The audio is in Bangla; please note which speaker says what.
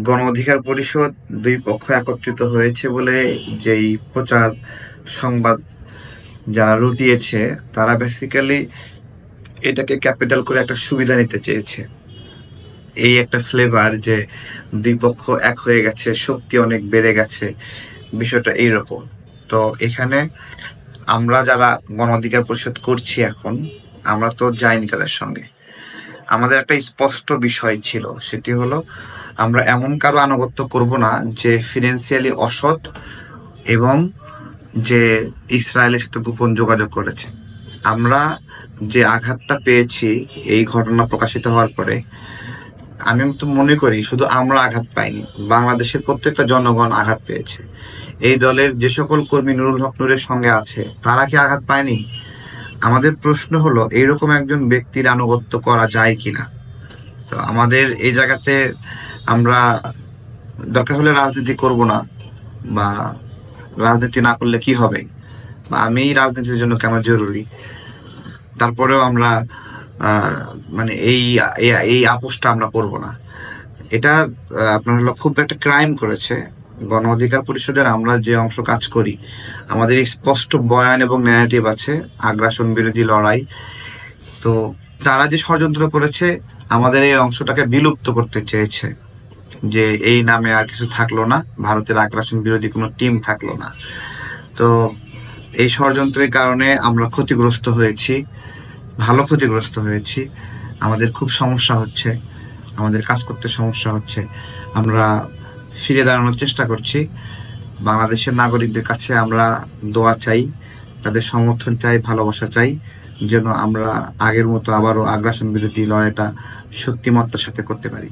Speaker 1: গণ অধিকার পরিষদ দুই পক্ষ একত্রিত হয়েছে বলে যেই প্রচার সংবাদ যারা রটিয়েছে তারা বেসিক্যালি এটাকে ক্যাপিটাল করে একটা সুবিধা নিতে চেয়েছে। এই একটা ফ্লেভার যে দুই পক্ষ এক হয়ে গেছে, শক্তি অনেক বেড়ে গেছে, বিষয়টা এইরকম। তো এখানে আমরা যারা গণ অধিকার পরিষদ করছি এখন, আমরা তো যাইনি তাদের সঙ্গে। আমাদের একটা স্পষ্ট বিষয় ছিল, সেটি হলো আমরা এমন কারো আনুগত্য করব না যে ফিনান্সিয়ালি অসৎ এবং যে ইসরায়েলের সাথে গোপন যোগাযোগ করেছে। আমরা যে আঘাতটা পেয়েছি এই ঘটনা প্রকাশিত হওয়ার পরে, আমি তো মনে করি শুধু আমরা আঘাত পাইনি, বাংলাদেশের প্রত্যেকটা জনগণ আঘাত পেয়েছে। এই দলের যে সকল কর্মী নুরুল হক নূরের সঙ্গে আছে তারা কি আঘাত পায়নি? আমাদের প্রশ্ন হলো এইরকম একজন ব্যক্তির আনুগত্য করা যায় কিনা। তো আমাদের এই জায়গাতে আমরা দরকার হলে রাজনীতি করব না, বা রাজনীতি না করলে কি হবে, বা আমি রাজনীতির জন্য কেন জরুরি, তারপরেও আমরা মানে এই এই আপোষটা আমরা করব না। এটা আপনার হলো খুব একটা ক্রাইম করেছে গণ অধিকার পরিষদের। আমরা যে অংশ কাজ করি, আমাদের স্পষ্ট বয়ান এবং ন্যারেটিভ আছে আগ্রাসন বিরোধী লড়াই। তো তারা যে ষড়যন্ত্র করেছে, আমাদের এই অংশটাকে বিলুপ্ত করতে চেয়েছে, যে এই নামে আর কিছু থাকলো না, ভারতের আগ্রাসন বিরোধী কোনো টিম থাকলো না। তো এই ষড়যন্ত্রের কারণে আমরা ক্ষতিগ্রস্ত হয়েছি, ভালো ক্ষতিগ্রস্ত হয়েছি। আমাদের খুব সমস্যা হচ্ছে, আমাদের কাজ করতে সমস্যা হচ্ছে। আমরা ফিরে দাঁড়ানোর চেষ্টা করছি। বাংলাদেশের নাগরিকদের কাছে আমরা দোয়া চাই, তাদের সমর্থন চাই, ভালোবাসা চাই, যেন আমরা আগের মতো আবারও আগ্রাসন বিরোধী লড়াইটা শক্তিমত্তার সাথে করতে পারি।